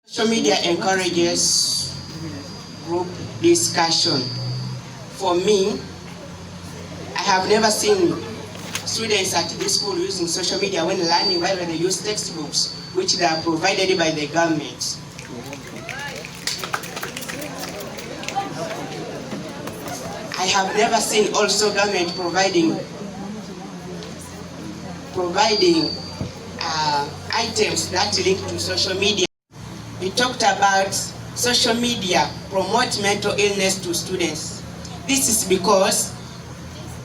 Social media encourages group discussion. For me, I have never seen students at this school using social media when learning, while they use textbooks which they are provided by the government. I have never seen also government providing items that link to social media. We talked about social media promote mental illness to students. This is because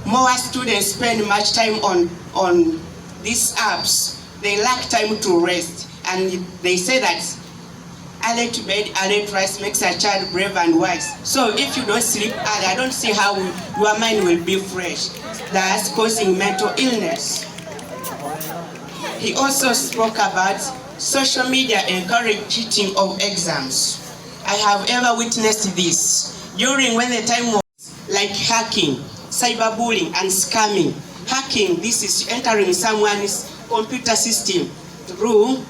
more students spend much time on these apps. They lack time to rest, and they say that early to bed, early to rise makes a child brave and wise. So if you don't sleep early, I don't see how your mind will be fresh. That's causing mental illness. He also spoke about social media encourage cheating of exams. I have ever witnessed this during when the time was like hacking, cyberbullying, and scamming. Hacking, this is entering someone's computer system through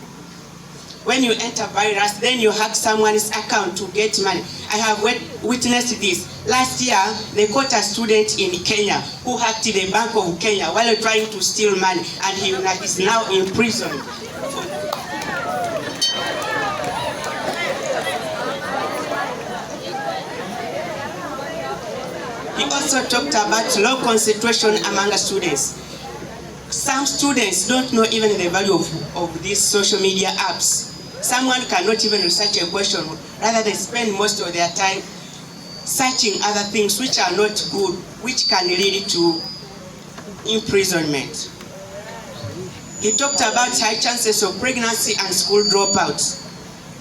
when you enter virus, then you hack someone's account to get money. I have witnessed this. Last year, they caught a student in Kenya who hacked the Bank of Kenya while trying to steal money, and he is now in prison. He also talked about low concentration among students. Some students don't know even the value of these social media apps. Someone cannot even research a question, rather they spend most of their time searching other things which are not good, which can lead to imprisonment. He talked about high chances of pregnancy and school dropouts.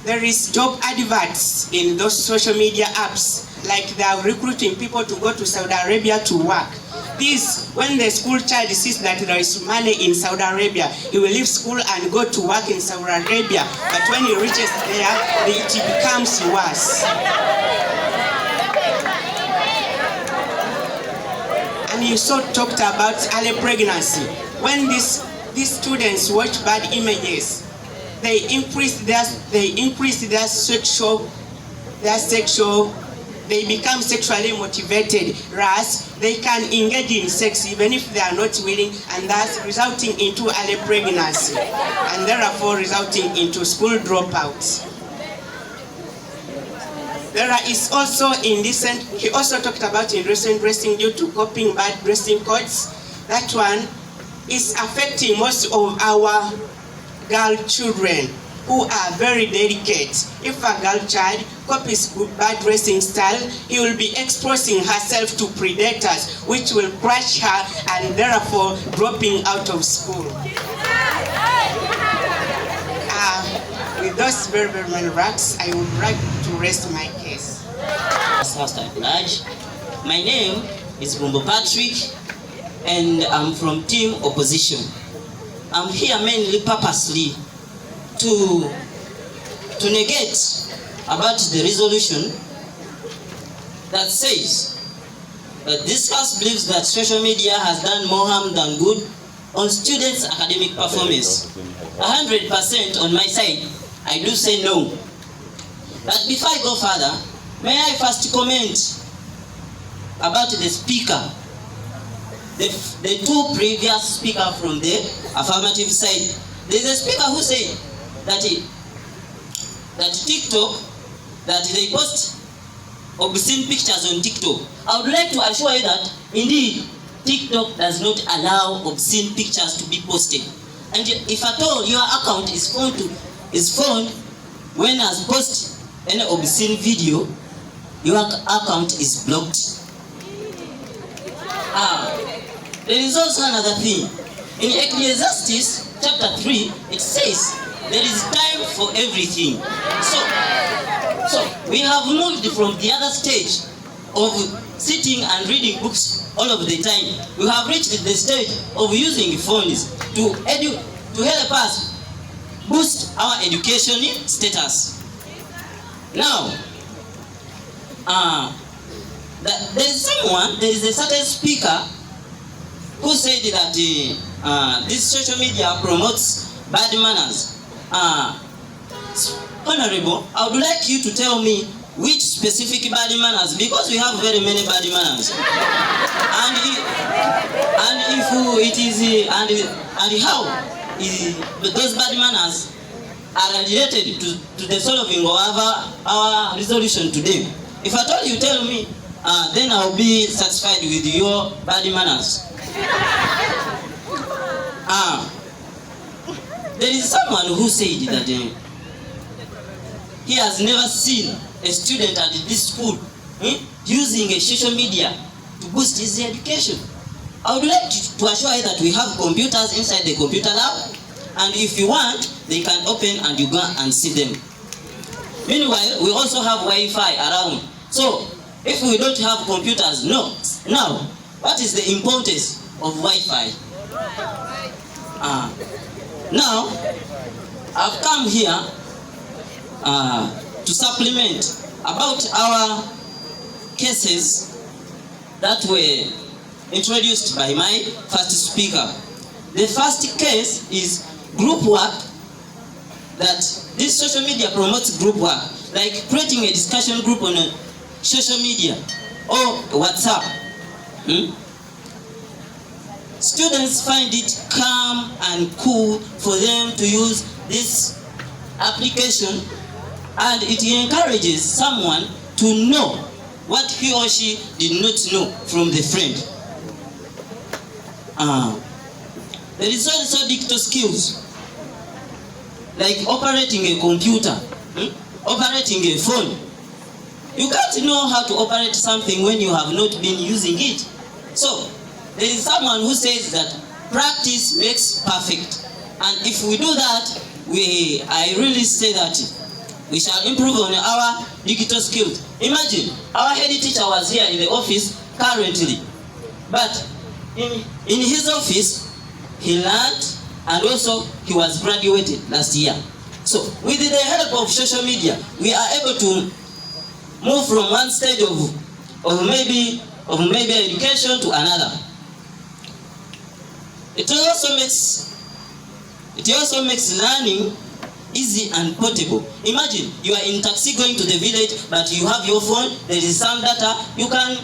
There is job adverts in those social media apps, like they are recruiting people to go to Saudi Arabia to work. This, when the school child sees that there is money in Saudi Arabia, he will leave school and go to work in Saudi Arabia. But when he reaches there, it becomes worse. And he also talked about early pregnancy. When these students watch bad images, they become sexually motivated, thus they can engage in sex even if they are not willing, and thus resulting into early pregnancy, and therefore resulting into school dropouts. There is also indecent, he also talked about indecent dressing due to copying bad dressing codes. That one is affecting most of our girl children who are very delicate. If a girl child copies bad dressing style, he will be exposing herself to predators which will crush her and therefore dropping out of school. With those very many remarks, I would like to rest my case. My name is Bumbo Patrick, and I'm from Team Opposition. I'm here mainly purposely to negate about the resolution that says that this House believes that social media has done more harm than good on students' academic performance. 100% on my side, I do say no. But before I go further, may I first comment about the speaker, the two previous speakers from the affirmative side. There's a speaker who said that TikTok, that they post obscene pictures on TikTok. I would like to assure you that indeed TikTok does not allow obscene pictures to be posted. And if at all your account is found when has posted any obscene video, your account is blocked. There is also another thing. In Ecclesiastes chapter 3, it says there is time for everything. So we have moved from the other stage of sitting and reading books all of the time. We have reached the stage of using phones to help us boost our education status. Now, there is a certain speaker who said that this social media promotes bad manners. Honorable, I would like you to tell me which specific bad manners, because we have very many bad manners, and how those bad manners are related to the solving of our resolution today. If at all you tell me, then I'll be satisfied with your bad manners. There is someone who said that he has never seen a student at this school using a social media to boost his education. I would like to assure you that we have computers inside the computer lab, and if you want, they can open and you go and see them. Meanwhile, we also have Wi-Fi around. So, if we don't have computers, no. Now, what is the importance of Wi-Fi? Now, I've come here to supplement about our cases that were introduced by my first speaker. The first case is group work, that this social media promotes group work, like creating a discussion group on a social media or WhatsApp. Students find it calm and cool for them to use this application, and it encourages someone to know what he or she did not know from the friend. There is also digital skills, like operating a computer, operating a phone. You can't know how to operate something when you have not been using it. So, there is someone who says that practice makes perfect. And if we do that, I really say that we shall improve on our digital skills. Imagine, our head teacher was here in the office currently. But in his office, he learned, and also he was graduated last year. So, with the help of social media, we are able to move from one stage of maybe education to another. It also makes learning easy and portable. Imagine you are in taxi going to the village, but you have your phone, there is some data, you can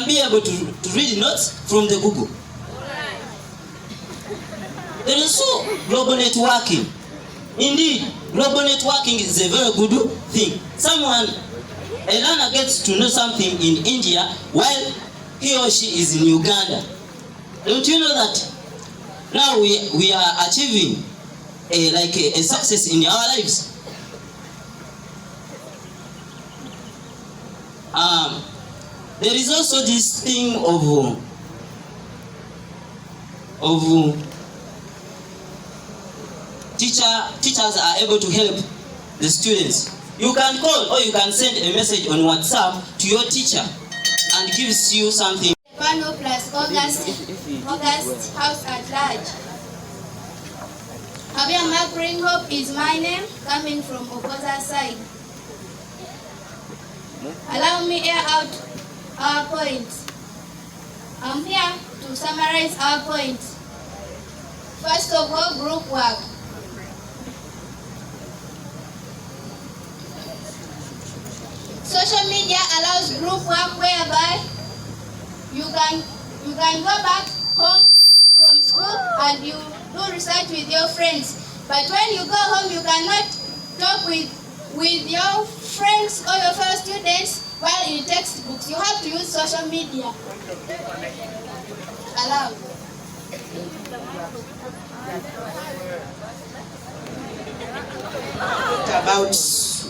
be able to read notes from the Google. There is also global networking. Indeed, global networking is a very good thing. A learner gets to know something in India while he or she is in Uganda. Don't you know that now we are achieving a success in our lives? There is also this thing of teachers are able to help the students. You can call or you can send a message on WhatsApp to your teacher and gives you something. Pano plus August House at Large. Abia Mark Hope is my name, coming from Oposa side. Allow me air out our points. I'm here to summarize our points. First of all, group work. Social media allows group work whereby you can go back home from school and you do research with your friends. But when you go home, you cannot talk with your friends or your fellow students while in textbooks. You have to use social media. Allow. About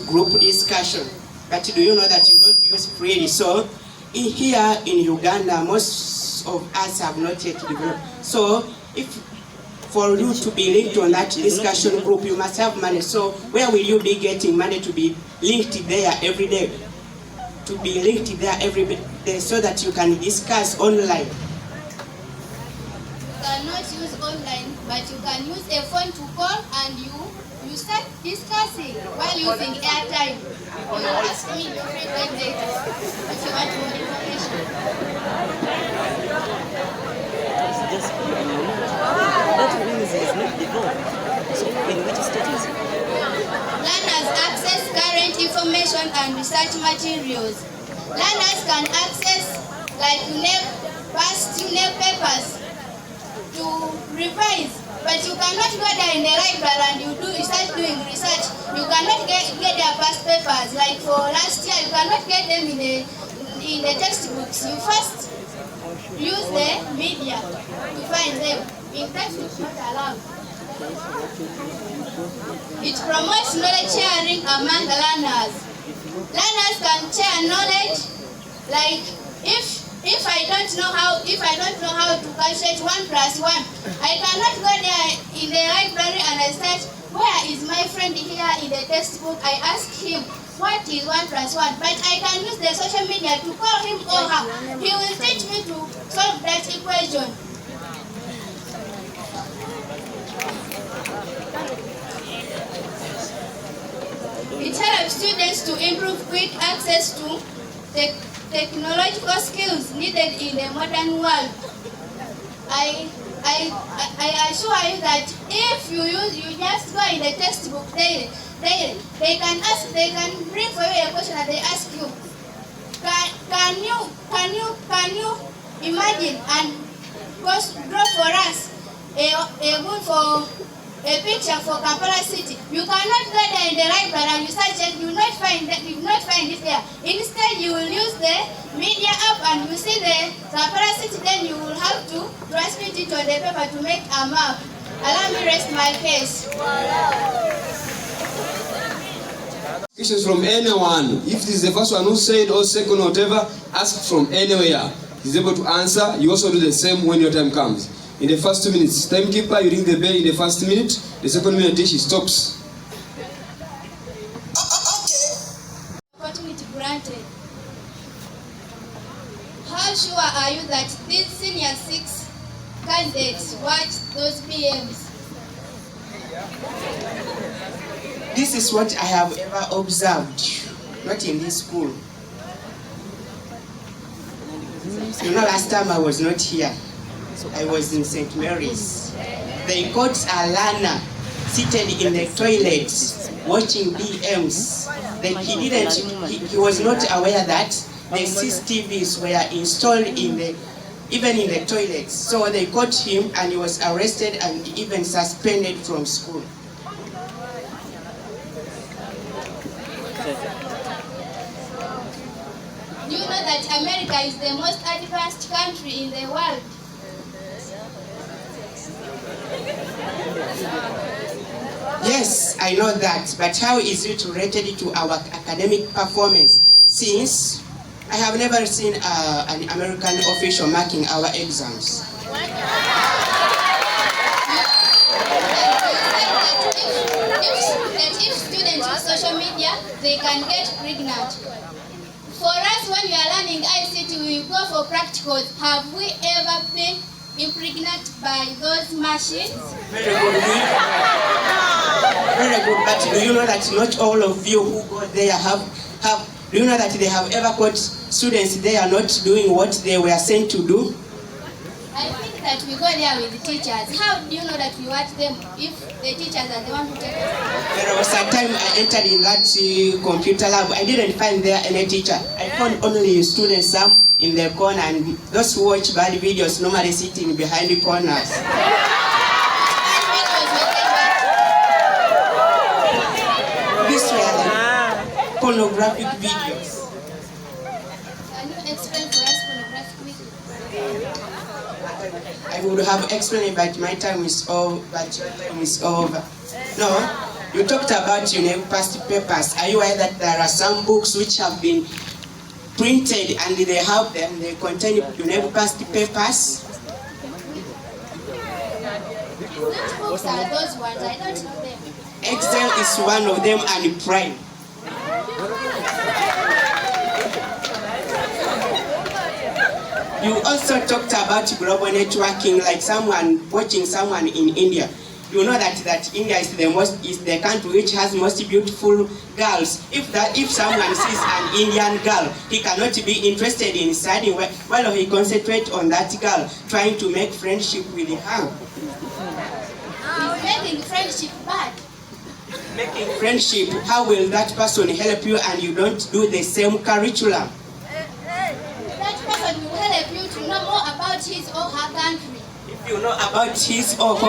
group discussion. But do you know that you don't use freely? So here in Uganda, most of us have not yet developed. So for you to be linked on that discussion group, you must have money. So where will you be getting money to be linked there every day? To be linked there every day so that you can discuss online. You cannot use online, but you can use a phone to call and you start discussing while using airtime. You ask me your frequent data if you want more information. That means it's not developed. Learners access current information and research materials. Learners can access like past papers to revise, but you cannot go there in the library and you doing research. You cannot get their past papers. Like for last year, you cannot get them in the textbooks. You first use the media to find them. In textbooks, not allowed. It promotes knowledge sharing among the learners. Learners can share knowledge. Like if I don't know how to calculate 1 plus 1, I cannot go there in the library and I search where is my friend here in the textbook. I ask him what is 1 plus 1, but I can use the social media to call him or her. He will teach me to solve that equation. It helps students to improve quick access to technological skills needed in the modern world. I assure you that if you just go in the textbook daily, they can bring for you a question and they ask you, can you imagine and draw for us a picture for Kampala City? You cannot go there in the library and you search it, you will not find it there. Instead, you will use the media app and you see the Kampala City, then you will have to transmit it on the paper to make a map. Allow me rest my case. Questions from anyone. If this is the first one who said or second or whatever, ask from anywhere. He's able to answer. You also do the same when your time comes. In the first 2 minutes, timekeeper, you ring the bell in the first minute. The second minute, she stops. Opportunity granted. How sure are you that these senior 6 candidates watch those PMs? This is what I have ever observed, not in this school. You know, last time I was not here. I was in St. Mary's. They caught a learner seated in the toilet watching BMs. He was not aware that the CCTVs were installed even in the toilets. So they caught him and he was arrested and even suspended from school. Do you know that America is the most advanced country in the world? Yes, I know that, but how is it related to our academic performance? Since I have never seen an American official marking our exams. If students use social media, they can get pregnant. For us, when we are learning ICT, we go for practicals. Have we ever been impregnated by those machines? Very good. Very good. But do you know that not all of you who go there do you know that they have ever caught students they are not doing what they were sent to do? I think that we go there with the teachers. How do you know that we watch them if the teachers are the ones who take us? There was a time I entered in that computer lab. I didn't find there any teacher. I found only students, some in the corner, and those who watch bad videos normally sitting behind the corners. These were the pornographic videos. Can you explain for us pornographic videos? I would have explained, but my time is over. No, you talked about past papers. Are you aware that there are some books which have been printed and they contain past papers? Which books are those ones? I don't know them. Excel is one of them, and Prime. You also talked about global networking, like someone watching someone in India. You know that India is the country which has most beautiful girls. If someone sees an Indian girl, he cannot be interested in studying while he concentrates on that girl, trying to make friendship with her. making friendship bad. Making friendship, how will that person help you and you don't do the same curriculum? That person will help you to know more about his or her country. If you know about his or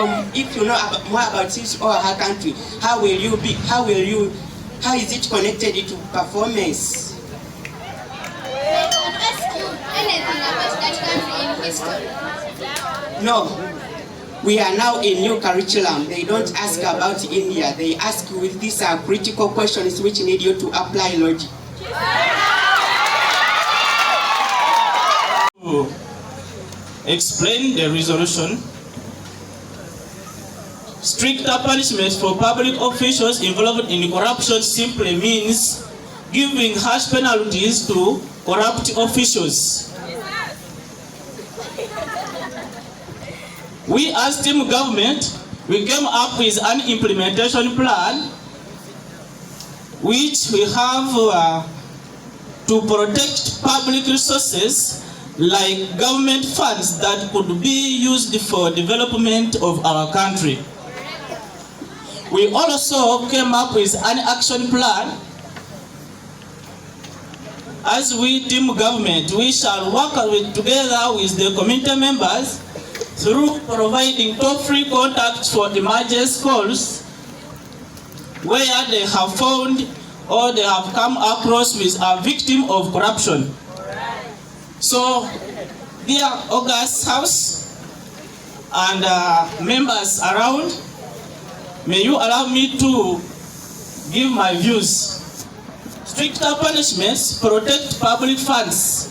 more about his or her country, how is it connected to performance? They can ask you anything about that country in history. No. We are now in new curriculum. They don't ask about India. They ask you with these critical questions which need you to apply logic. To explain the resolution, stricter punishments for public officials involved in corruption simply means giving harsh penalties to corrupt officials. We as team government, we came up with an implementation plan which we have to protect public resources like government funds that could be used for development of our country. We also came up with an action plan. As we team government, we shall work together with the community members through providing toll-free contacts for emergency calls where they have found or they have come across with a victim of corruption. So, dear August House and members around, may you allow me to give my views. Stricter punishments protect public funds.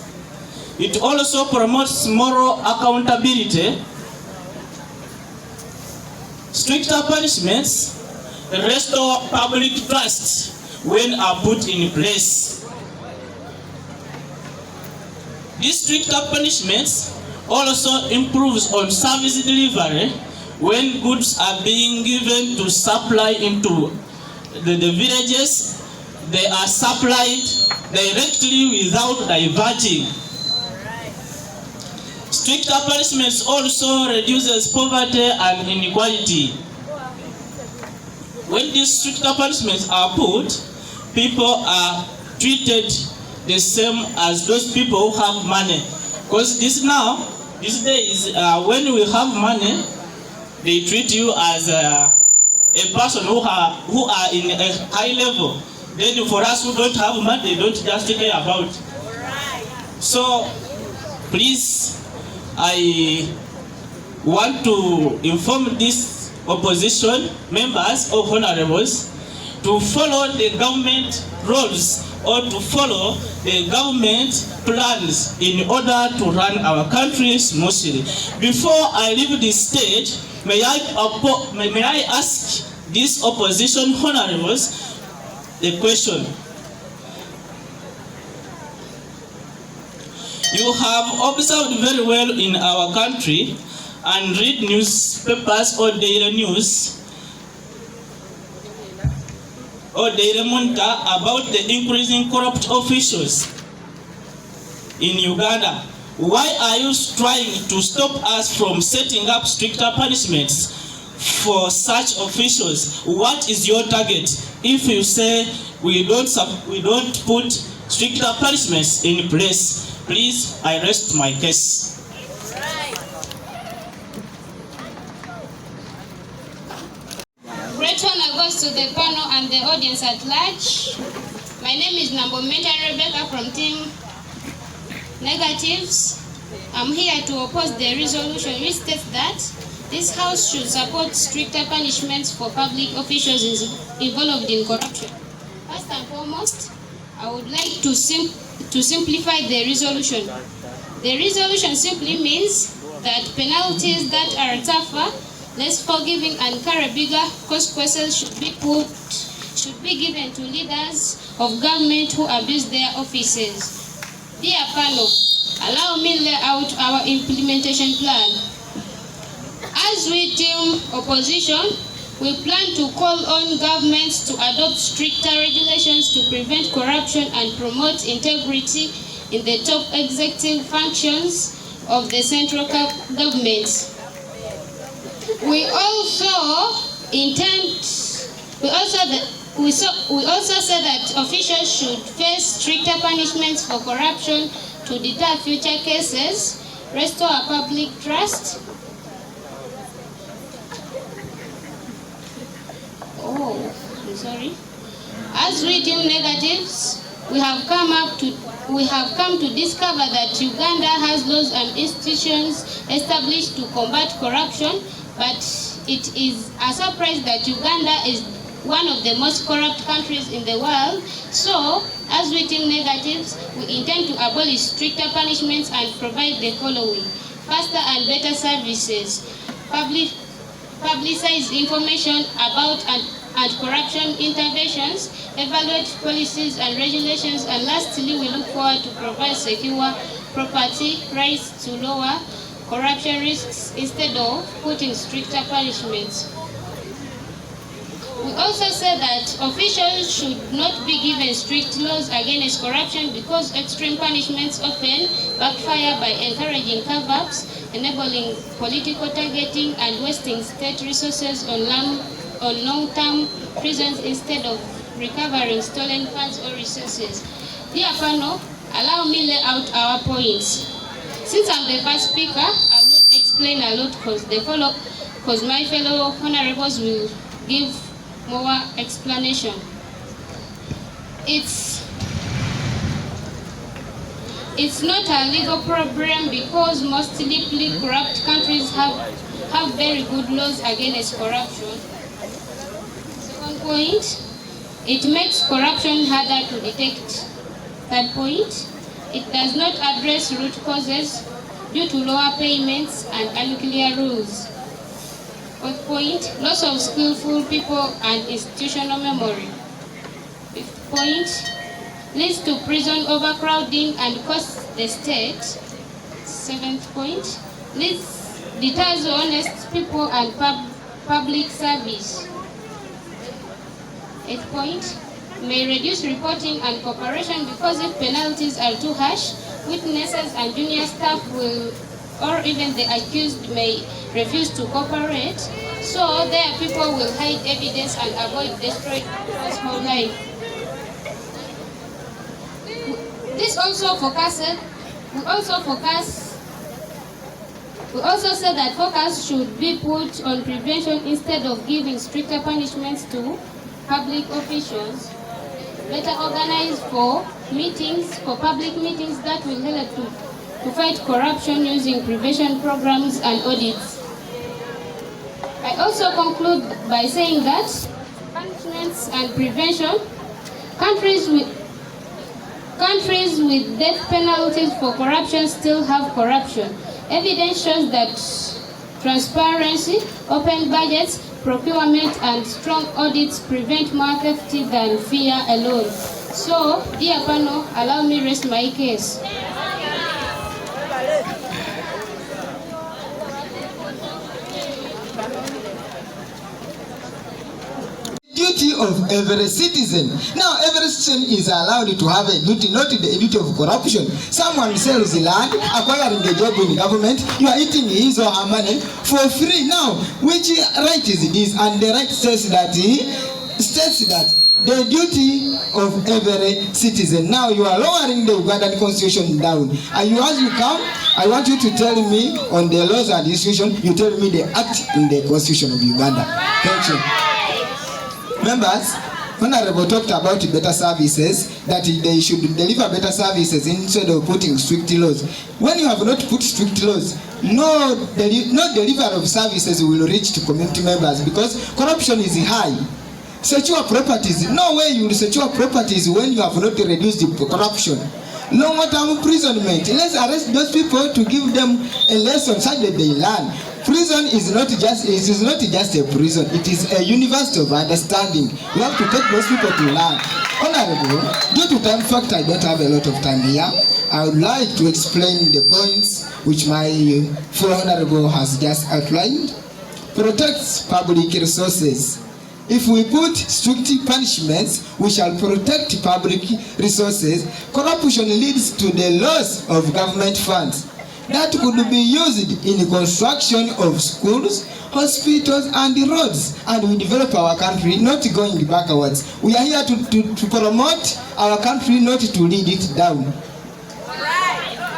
It also promotes moral accountability. Stricter punishments restore public trust when are put in place. These stricter punishments also improves on service delivery when goods are being given to supply into the villages. They are supplied directly without diverting. Stricter punishments also reduces poverty and inequality. When these stricter punishments are put, people are treated the same as those people who have money. Because these days, when we have money, they treat you as a person who are in a high level. Then for us who don't have money, they don't just care about. So, please, I want to inform these opposition members or honorables to follow the government rules or to follow the government plans in order to run our country smoothly. Before I leave this stage, may I ask these opposition honorables the question. You have observed very well in our country and read newspapers or daily news or daily monitor about the increasing corrupt officials in Uganda. Why are you trying to stop us from setting up stricter punishments for such officials? What is your target if you say we don't put stricter punishments in place? Please, I rest my case. Great honor goes to the panel and the audience at large. My name is Nambometa Rebecca from Team Negatives. I'm here to oppose the resolution which states that this House should support stricter punishments for public officials involved in corruption. First and foremost, I would like to simplify the resolution. The resolution simply means that penalties that are tougher, less forgiving, and carry bigger consequences should be given to leaders of government who abuse their offices. Dear panel, allow me to lay out our implementation plan. As we team opposition, we plan to call on governments to adopt stricter regulations to prevent corruption and promote integrity in the top executive functions of the central government. We also We also say that officials should face stricter punishments for corruption to deter future cases, restore public trust. As we deem negatives, we have come to discover that Uganda has laws and institutions established to combat corruption, but it is a surprise that Uganda is one of the most corrupt countries in the world. So, as we deem negatives, we intend to abolish stricter punishments and provide the following: faster and better services, publicize information about anti-corruption interventions, evaluate policies and regulations, and lastly, we look forward to provide secure property rights to lower corruption risks instead of putting stricter punishments. We also say that officials should not be given strict laws against corruption because extreme punishments often backfire by encouraging cover-ups, enabling political targeting, and wasting state resources on long-term prisons instead of recovering stolen funds or resources. Dear panel, allow me lay out our points. Since I'm the first speaker, I will not explain a lot because my fellow honorables will give more explanation. It's not a legal problem because most deeply corrupt countries have very good laws against corruption. Second point, it makes corruption harder to detect. Third point, it does not address root causes due to lower payments and unclear rules. Fourth point, loss of skillful people and institutional memory. Fifth point, leads to prison overcrowding and costs the state. Seventh point, deters honest people and public service. Eighth point, may reduce reporting and cooperation because if penalties are too harsh, witnesses and junior staff will, or even the accused, may refuse to cooperate, so their people will hide evidence and avoid destroying people's whole life. We also said that focus should be put on prevention instead of giving stricter punishments to public officials. Better organized for public meetings that will help to fight corruption using prevention programs and audits. I also conclude by saying that punishments and prevention, countries with death penalties for corruption still have corruption. Evidence shows that transparency, open budgets, procurement, and strong audits prevent more theft than fear alone. So, dear panel, allow me rest my case. Duty of every citizen. Now, every citizen is allowed to have a duty, not the duty of corruption. Someone sells the land, acquiring a job in government, you are eating his or her money for free. Now, which right is this? And the right says that the duty of every citizen. Now, you are lowering the Ugandan constitution down. And as you come, I want you to tell me on the laws and institutions, you tell me the act in the constitution of Uganda. Thank you. Members, Honorable talked about better services, that they should deliver better services instead of putting strict laws. When you have not put strict laws, no delivery of services will reach to community members because corruption is high. Secure properties, no way you will secure properties when you have not reduced the corruption. Long-term imprisonment, let's arrest those people to give them a lesson such that they learn. Prison is not just a prison, it is a university of understanding. You have to take those people to learn. Honorable, due to time factor, I don't have a lot of time here. I would like to explain the points which my fellow honorable has just outlined. Protects public resources. If we put strict punishments, we shall protect public resources. Corruption leads to the loss of government funds. that could be used in construction of schools, hospitals and roads, and we develop our country, not going backwards. We are here to promote our country, not to lead it down.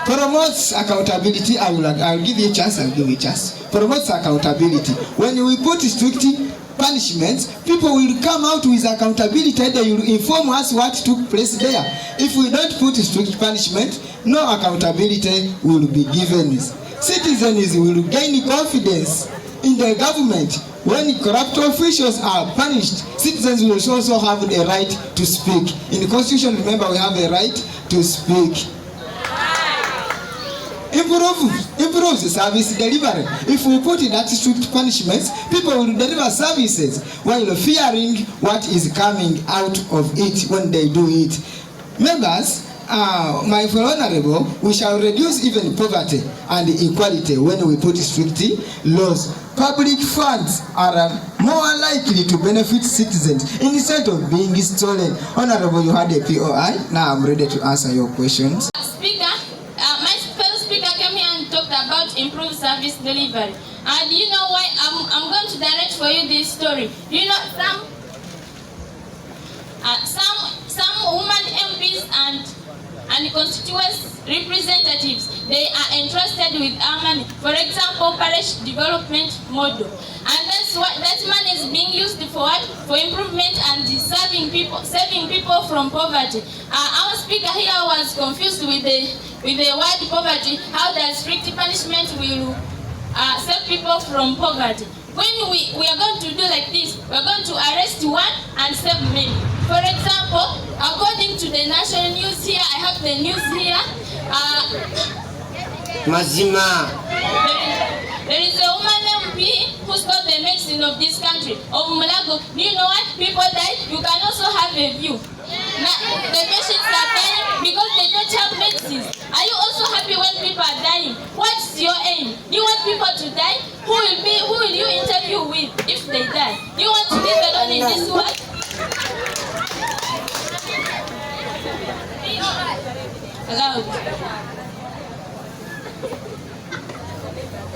Promotes accountability. I will give you a chance. Promotes accountability. When we put strict punishments, people will come out with accountability. They will inform us what took place there. If we don't put strict punishment, no accountability will be given. Citizens will gain confidence in the government. When corrupt officials are punished, citizens will also have the right to speak. In the Constitution, remember, we have a right to speak. Improves service delivery. If we put in that strict punishments, people will deliver services while fearing what is coming out of it when they do it. Members, my honorable, we shall reduce even poverty and inequality when we put strict laws. Public funds are more likely to benefit citizens instead of being stolen. Honorable, you had a POI. Now I'm ready to answer your questions. Speaker, my fellow speaker came here and talked about improved service delivery. And you know why? I'm going to direct for you this story. You know, some women MPs and constituents representatives, they are entrusted with our money. For example, parish development model. And that's what that money is being used for what? For improvement and saving people from poverty. Our speaker here was confused with the word poverty. How does strict punishment will save people from poverty? When we are going to do like this, we are going to arrest one and save many. For example, according to the national news here, I have the news here. Mazima. There is a woman MP who stole the medicine of this country, of Mulago. Do you know what? People died. You can also have a view. Now, the patients are dying because they don't have medicines. Are you also happy when people are dying? What's your aim? Do you want people to die? Who will you interview with if they die? Do you want to live alone in this world? Allowed.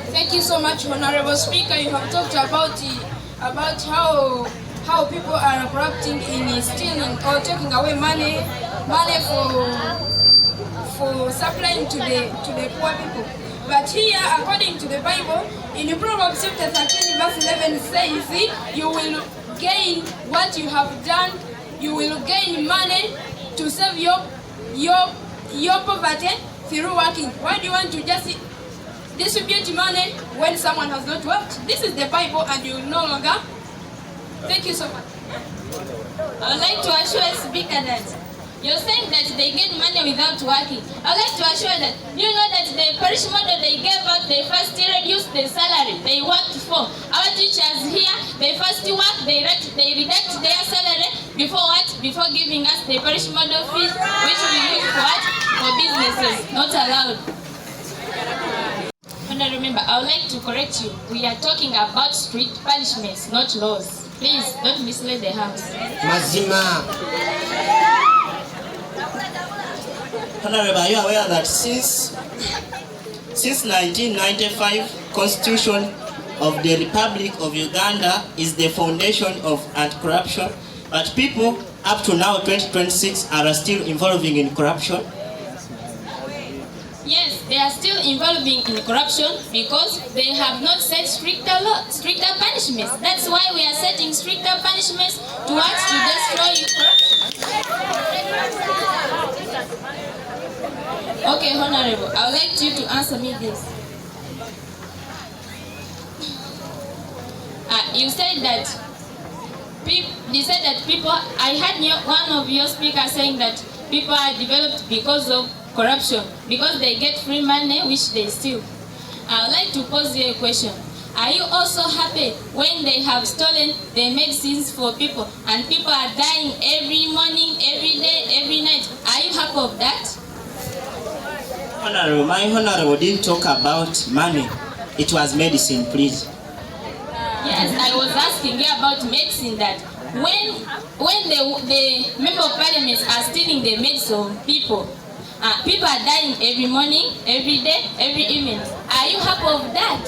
Thank you so much, Honorable Speaker. You have talked about how people are corrupting in stealing or taking away money for supplying to the poor people. But here, according to the Bible, in Proverbs chapter 13, verse 11 says, you will gain what you have done. You will gain money to save your poverty through working. Why do you want to just distribute money when someone has not worked? This is the Bible and you no longer. Thank you so much. I would like to assure the speaker that you're saying that they get money without working. I would like to assure that you know that the parish model they gave out, they first reduced the salary they worked for. Our teachers here, they first work, they reduct their salary before what? Before giving us the parish model fees, which we use for what? For businesses, not allowed. Remember, I would like to correct you. We are talking about strict punishments, not laws. Please don't mislead the house. Mazima. Honorable, are you aware that since 1995, Constitution of the Republic of Uganda is the foundation of anti-corruption, but people up to now 2026 are still involving in corruption? Yes, they are still involving in corruption because they have not set stricter punishments. That's why we are setting stricter punishments to destroy corruption. Okay, Honorable, I would like you to answer me this. You said that people, I heard one of your speakers saying that people are developed because of corruption, because they get free money which they steal. I would like to pose you a question. Are you also happy when they have stolen the medicines for people and people are dying every morning, every day, every night? Are you happy of that? Honorable, my honorable didn't talk about money. It was medicine, please. Yes, I was asking you about medicine, that when the member of parliament are stealing the medicine of people, People are dying every morning, every day, every evening. Are you happy of that?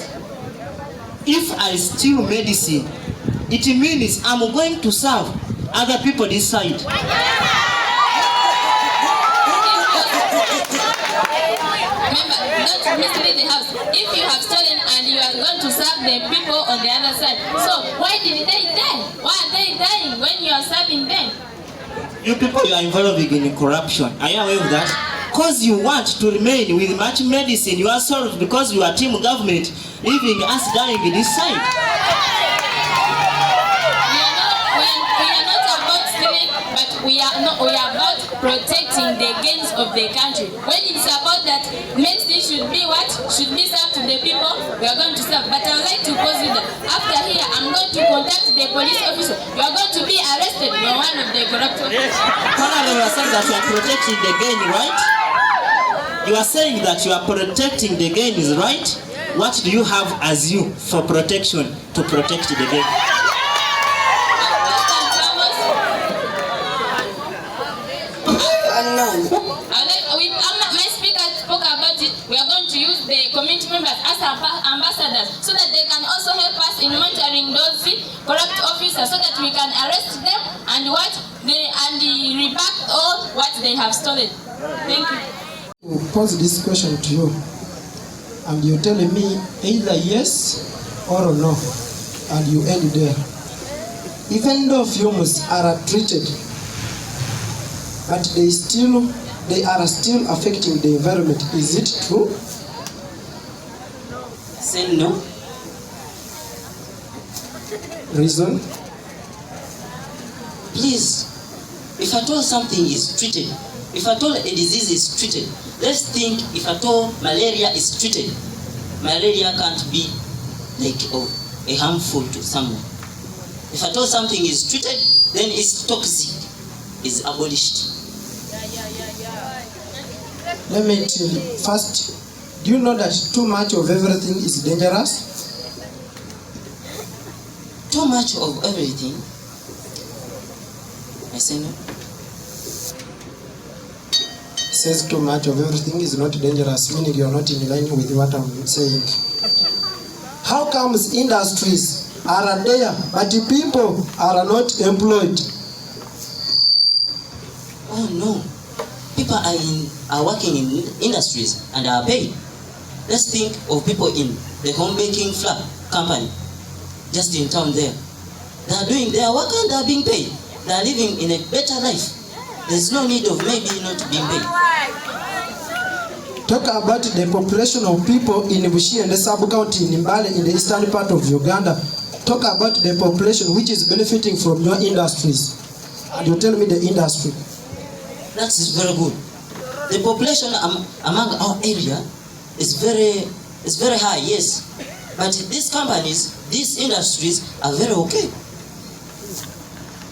If I steal medicine, it means I'm going to serve other people this side. Remember, don't mislead the house. If you have stolen and you are going to serve the people on the other side, so why did they die? Why are they dying when you are serving them? You people, you are involved in corruption. Are you aware of that? Because you want to remain with much medicine, you are solved because you are team government, leaving us dying this side. We are not about stealing, but we are about protecting the gains of the country. When it's about that medicine should be what? Should be served to the people, we are going to serve. But I would like to pause with that. After here, I'm going to contact the police officer. You are going to be arrested. You are one of the corruptors. Colonel, you are saying that you are protecting the gain, right? You are saying that you are protecting the gain, is right? What do you have as you for protection to protect the gain? My speaker spoke about it. We are going to use the community members as ambassadors so that they can also help us in monitoring those corrupt officers so that we can arrest them and reback all what they have stolen. Thank you. We'll pose this question to you, and you're telling me either yes or no, and you end there. Even though fumes are treated, but they are still affecting the environment. Is it true? Say no. Reason? Please, if at all something is treated, if at all a disease is treated, let's think if at all malaria is treated. Malaria can't be like a harmful to someone. If at all something is treated, then it's toxic, is abolished. Let me tell you. First, do you know that too much of everything is dangerous? Too much of everything? I say no. Says too much of everything is not dangerous, meaning you are not in line with what I'm saying. How comes industries are there, but people are not employed? Oh no. People are working in industries and are paid. Let's think of people in the home baking flour company, just in town there. They are doing their work and they are being paid. They are living in a better life. There's no need of maybe not being paid. Talk about the population of people in Bushi and the sub-county in Mbale in the eastern part of Uganda. Talk about the population which is benefiting from your industries. And you tell me the industry. That is very good. The population among our area is very high, yes. But these companies, these industries are very okay.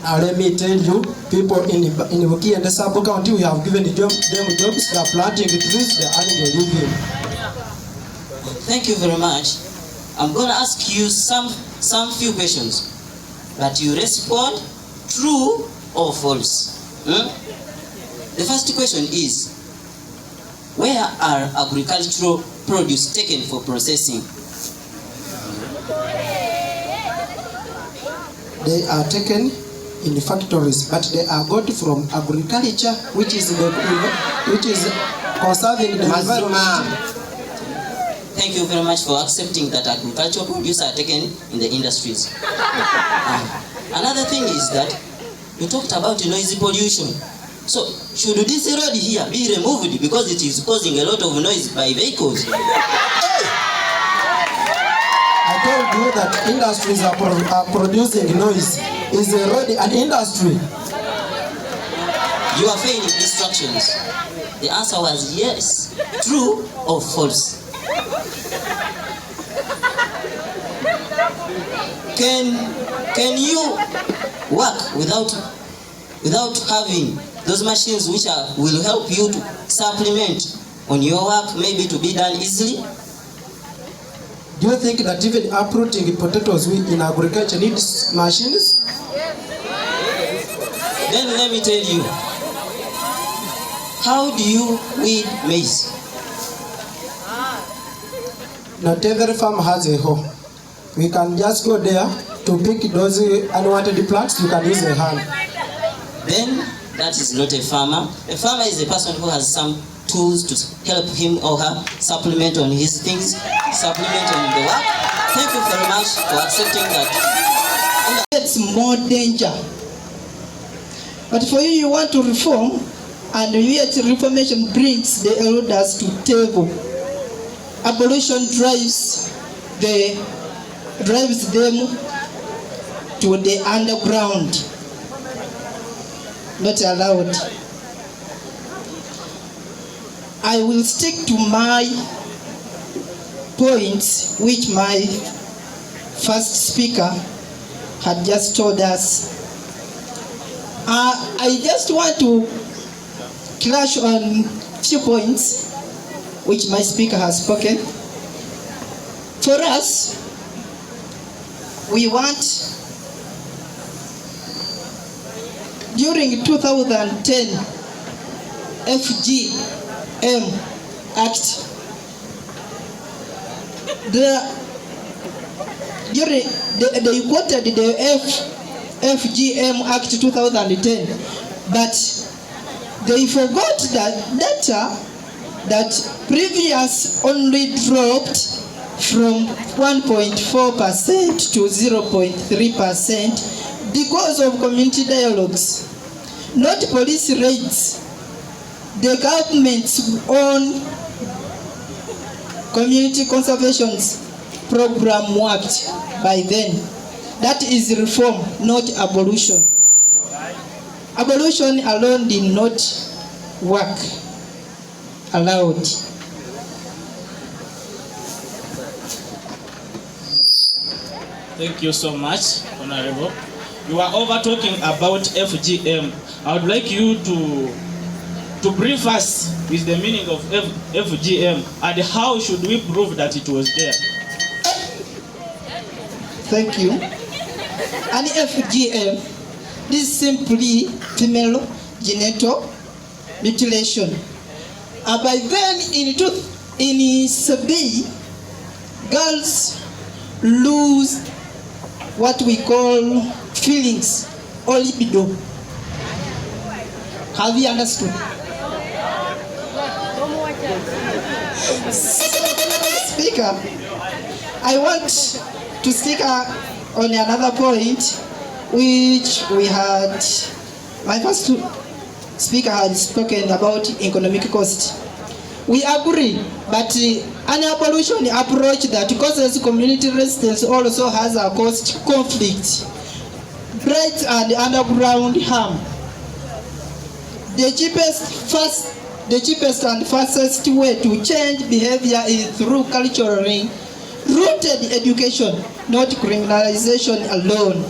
Now let me tell you, people in Buki and the sub-county, we have given them jobs. They are planting trees, they are earning a living. Thank you very much. I'm going to ask you some few questions, but you respond true or false. The first question is, where are agricultural produce taken for processing? They are taken in the factories, but they are got from agriculture, which is conserving the environment. Thank you very much for accepting that agricultural produce are taken in the industries. Another thing is that you talked about noise pollution. So, should this road here be removed because it is causing a lot of noise by vehicles? I told you that industries are producing noise. Is the road an industry? You are failing instructions. The answer was yes. True or false? Can you work without having those machines which will help you to supplement on your work, maybe to be done easily? Do you think that even uprooting potatoes in agriculture needs machines? Then let me tell you, How do you weed maize? Not every farm has a hoe. We can just go there to pick those unwanted plants. You can use a hand. Then that is not a farmer. A farmer is a person who has some tools to help him or her supplement on his things, supplement on the work. Thank you very much for accepting that. It's more danger. But for you, you want to reform, and yet reformation brings the elders to table. Abolition drives them to the underground. Not allowed. I will stick to my points, which my first speaker had just told us. I just want to clash on few points which my speaker has spoken. For us, we want, during 2010 FGM Act, they quoted the FGM Act 2010, but they forgot that previous only dropped from 1.4% to 0.3% because of community dialogues, not police raids. The government's own community conservation program worked by then. That is reform, not abolition. Abolition alone did not work. Allowed. Thank you so much, Honorable. You are over talking about FGM. I would like you to brief us with the meaning of FGM and how should we prove that it was there. Thank you. An FGM is simply female genital mutilation. By then, in Sabi, girls lose what we call feelings or libido. Have you understood? Speaker, I want to speak on another point which we had, my first speaker had spoken about economic cost. We agree, but an abolition approach that causes community resistance also has a cost conflict. Bright and underground harm. The cheapest and fastest way to change behavior is through culturally rooted education, not criminalization alone.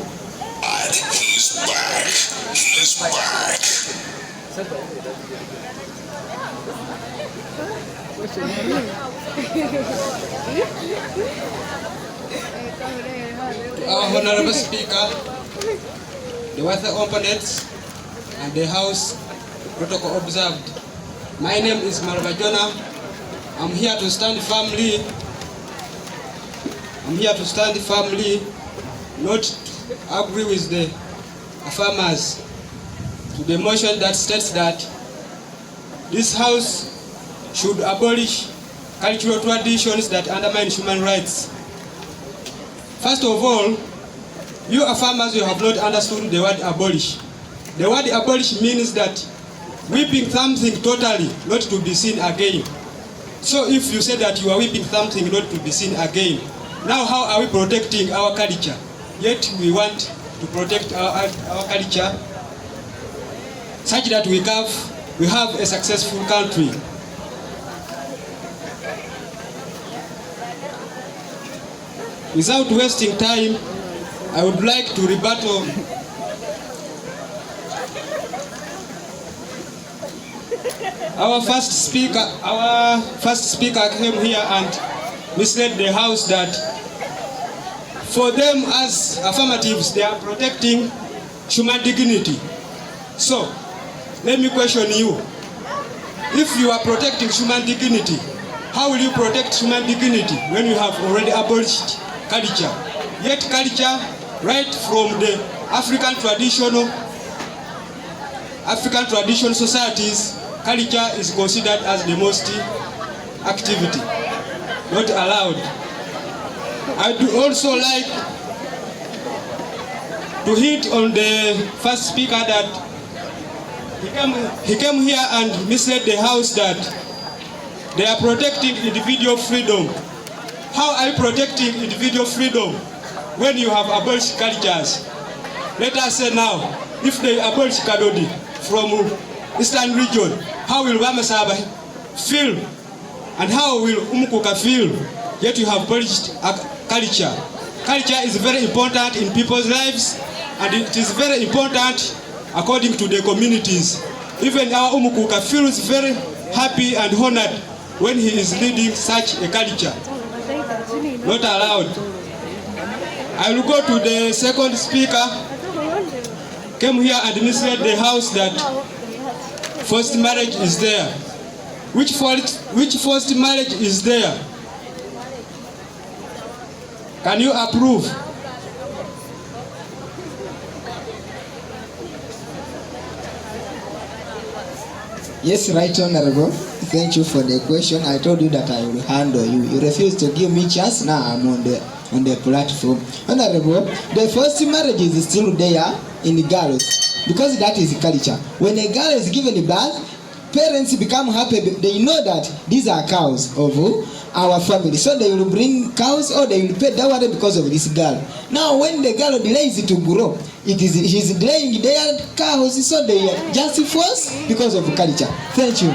And he's back. He's back. Our Honorable Speaker, the worthy opponents, and the House protocol observed. My name is Marvajona. I'm here to stand firmly. Not to agree with the affirmers to the motion that states that this House should abolish cultural traditions that undermine human rights. First of all, you affirmers, you have not understood the word abolish. The word abolish means that whipping something totally, not to be seen again. So if you say that you are whipping something not to be seen again, now how are we protecting our culture? Yet we want to protect our culture such that we have a successful country. Without wasting time, I would like to rebuttal our first speaker came here and misled the House that for them as affirmatives, they are protecting human dignity. So, let me question you. if you are protecting human dignity, how will you protect human dignity when you have already abolished culture? Yet culture, right from the African traditional societies, culture is considered as the most activity, not allowed. I do also like to hit on the first speaker that he came here and misled the House that they are protecting individual freedom. How are you protecting individual freedom when you have abolished cultures? Let us say now, if they abolish Kadodi from Eastern region, how will Wamasaba feel? And how will Umukuka feel? Yet you have abolished culture. Culture is very important in people's lives, and it is very important according to the communities. Even our Umukuka feels very happy and honored when he is leading such a culture. Not allowed. I will go to the second speaker. Came here and misled the House that forced marriage is there. Which forced marriage is there? Can you approve? Yes, right, Honorable. Thank you for the question. I told you that I will handle you. You refused to give me chance. Now I'm on the platform. Honorable, the first marriage is still there in the girls because that is culture. When a girl is given birth, parents become happy. They know that these are cows of our family, so they will bring cows or they will pay dowry because of this girl. Now when the girl delays to grow, she's delaying their cows, so they just force because of culture. Thank you.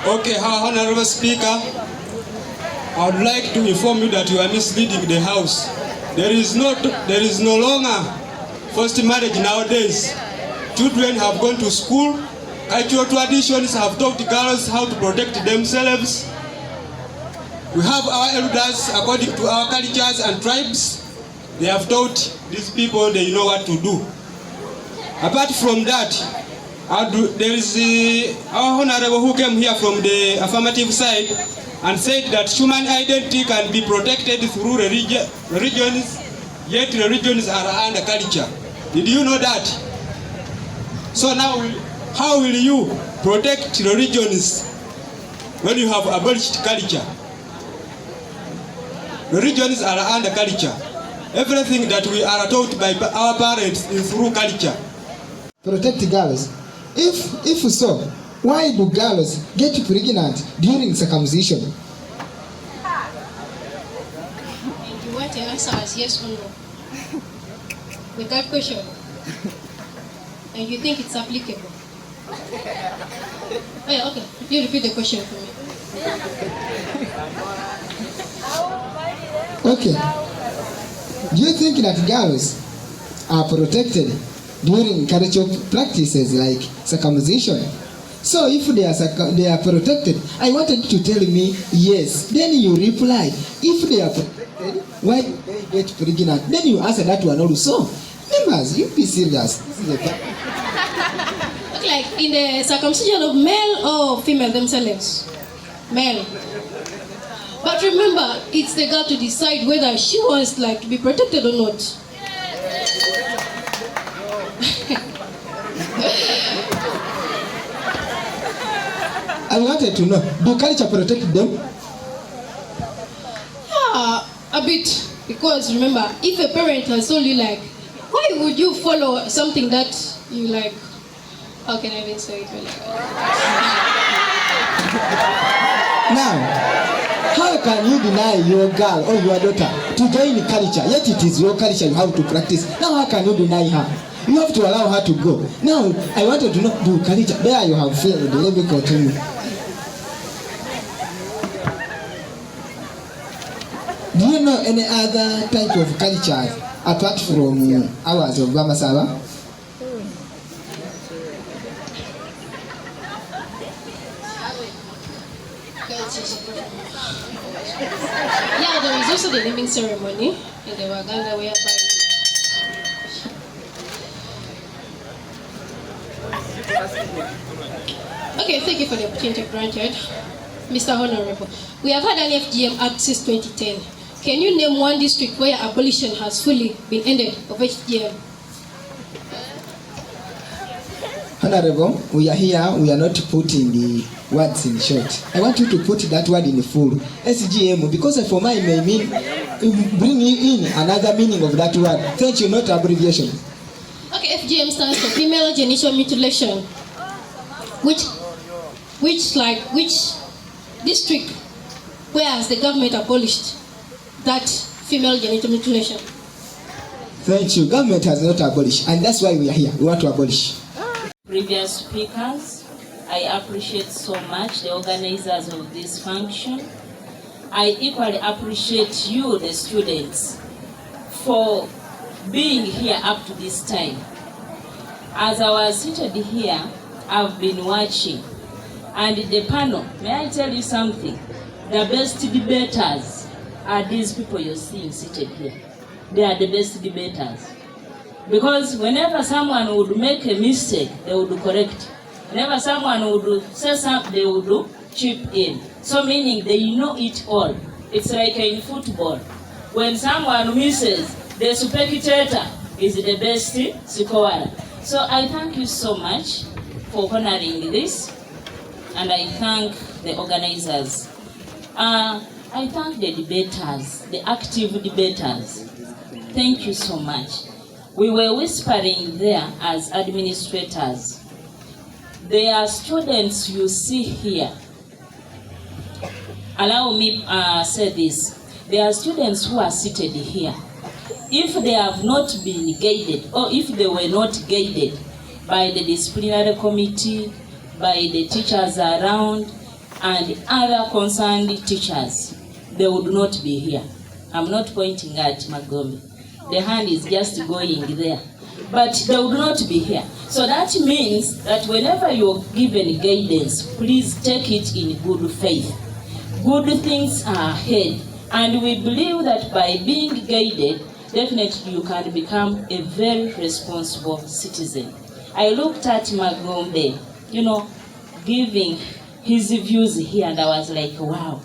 Okay, Honorable Speaker, I would like to inform you that you are misleading the House. There is no longer forced marriage nowadays. Children have gone to school. Cultural traditions have taught girls how to protect themselves. We have our elders, according to our cultures and tribes, they have taught these people they know what to do. Apart from that, there is our Honorable who came here from the affirmative side and said that human identity can be protected through religions, yet religions are under culture. Did you know that? So now, how will you protect religions when you have abolished culture? Religions are under culture. Everything that we are taught by our parents is through culture. Protect girls. If so, why do girls get pregnant during circumcision? And you want to answer as yes or no? With that question. And you think it's applicable? Oh yeah, okay. You repeat the question for me. Okay. Do you think that girls are protected during cultural practices like circumcision? So if they are protected, I wanted to tell me yes. Then you reply, if they are protected, why do they get pregnant? Then you answer that one also. Members, you be serious. This is Like in the circumcision of male or female themselves? Male. But remember, it's the girl to decide whether she wants to be protected or not. I wanted to know, do culture protect them? Yeah, a bit. Because remember, if a parent has told you why would you follow something that you like? How can I even say it really? Now, how can you deny your girl or your daughter to join culture? Yet it is your culture you have to practice. Now how can you deny her? You have to allow her to go. Now, I wanted to know, do culture. There you have failed. Let me continue. Do you know any other type of culture apart from ours of Bamasaba? Yeah, there is also the naming ceremony in the Waganda whereby Okay, thank you for the opportunity granted. Mr. Honorable, we have had an FGM Act since 2010. Can you name one district where abolition has fully been ended of FGM? Honorable, we are here, we are not putting the words in short. I want you to put that word in full. SGM, because for my may mean, bring in another meaning of that word. Thank you, not abbreviation. Okay, FGM stands for female genital mutilation. Which district where has the government abolished that female genital mutilation? Thank you. Government has not abolished, and that's why we are here. We want to abolish. Previous speakers, I appreciate so much the organizers of this function. I equally appreciate you, the students, for being here up to this time. As I was seated here, I've been watching, and the panel, may I tell you something? The best debaters are these people you're seeing seated here. They are the best debaters. Because whenever someone would make a mistake, they would correct. Whenever someone would say something, they would chip in. So meaning they know it all. It's like in football. When someone misses, the spectator is the best scorer. So I thank you so much for honoring this, and I thank the organizers. I thank the debaters, the active debaters. Thank you so much. We were whispering there as administrators. There are students you see here. Allow me say this. There are students who are seated here. If they have not been guided, or if they were not guided by the disciplinary committee, by the teachers around, and other concerned teachers, they would not be here. I'm not pointing at Magombe. The hand is just going there. But they would not be here. So that means that whenever you're given guidance, please take it in good faith. Good things are ahead. And we believe that by being guided, definitely you can become a very responsible citizen. I looked at Magombe, giving his views here, and I was like, wow,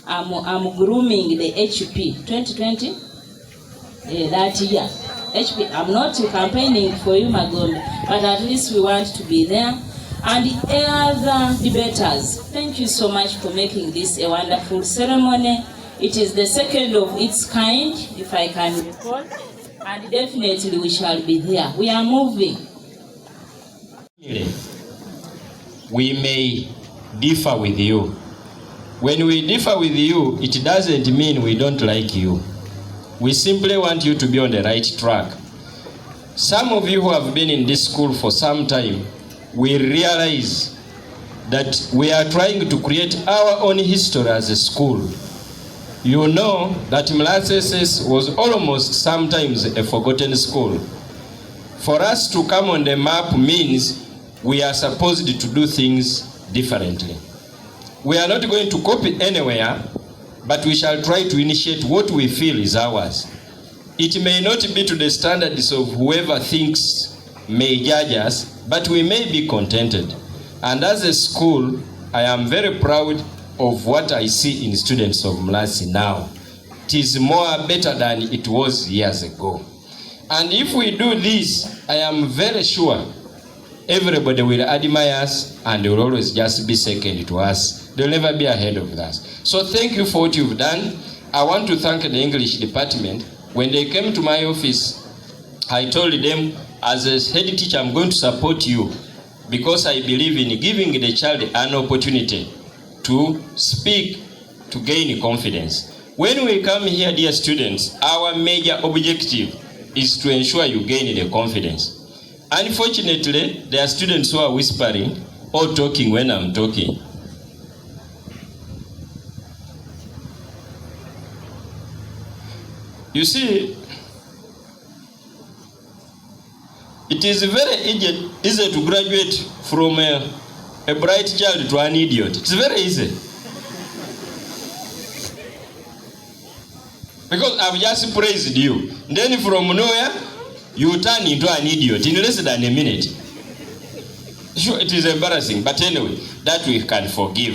I'm grooming the HP 2020, that year. HP, I'm not campaigning for you, Magombe, but at least we want to be there. And the other debaters, thank you so much for making this a wonderful ceremony. It is the second of its kind, if I can recall, and definitely we shall be there. We are moving. We may differ with you. When we differ with you, it doesn't mean we don't like you. We simply want you to be on the right track. Some of you who have been in this school for some time will realize that we are trying to create our own history as a school. You know that Mulatsi SS was almost sometimes a forgotten school. For us to come on the map means we are supposed to do things differently. We are not going to copy anywhere, but we shall try to initiate what we feel is ours. It may not be to the standards of whoever thinks may judge us, but we may be contented. And as a school, I am very proud of what I see in students of Mulatsi now. It is more better than it was years ago. And if we do this, I am very sure everybody will admire us and will always just be second to us. They'll never be ahead of us. So thank you for what you've done. I want to thank the English department. When they came to my office, I told them, as a head teacher, I'm going to support you because I believe in giving the child an opportunity to speak, to gain confidence. When we come here, dear students, our major objective is to ensure you gain the confidence. Unfortunately, there are students who are whispering or talking when I'm talking. You see, it is very easy to graduate from a bright child to an idiot. It's very easy. Because I've just praised you. Then from nowhere, you turn into an idiot in less than a minute. Sure, it is embarrassing, but anyway, that we can forgive.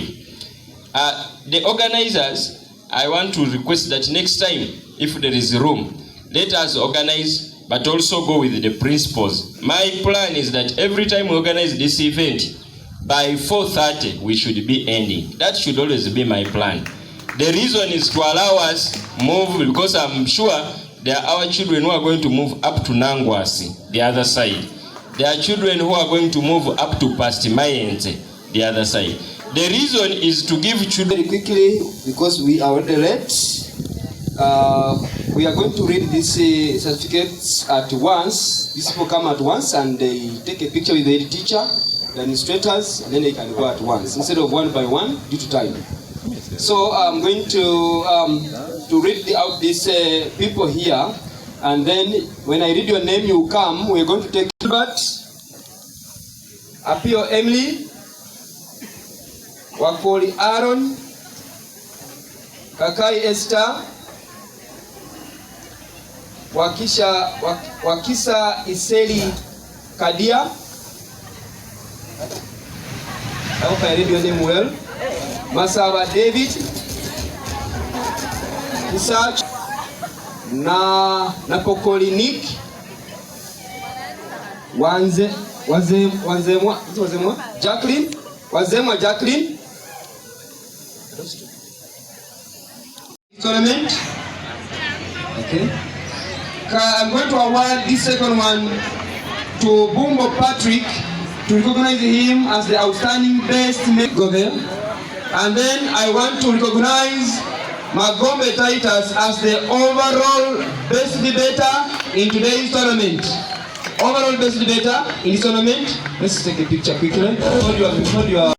The organizers, I want to request that next time, if there is room, let us organize, but also go with the principals. My plan is that every time we organize this event, by 4:30 we should be ending. That should always be my plan. The reason is to allow us move, because I'm sure there are our children who are going to move up to Nangwasi, the other side. There are children who are going to move up to Pastimayenze, the other side. The reason is to give children... Very quickly, because we are already late, we are going to read these certificates at once. These people come at once and they take a picture with the head teacher, the administrators, and then they can go at once, instead of one by one due to time. So I'm going to read out these people here, and then when I read your name, you come. We're going to take Gilbert, Apio Emily, Wakoli Aaron, Kakai Esther, Wakisa Iseli Kadia. I hope I read your name well. Masaba David, Isaac, Napokoli Nick, Jacqueline, Wazemwa Jacqueline. Tournament. Okay. I'm going to award this second one to Bumbo Patrick, to recognize him as the outstanding best go there. And then I want to recognize Magombe Titus as the overall best debater in today's tournament. Overall best debater in this tournament. Let's take a picture quickly. Hold your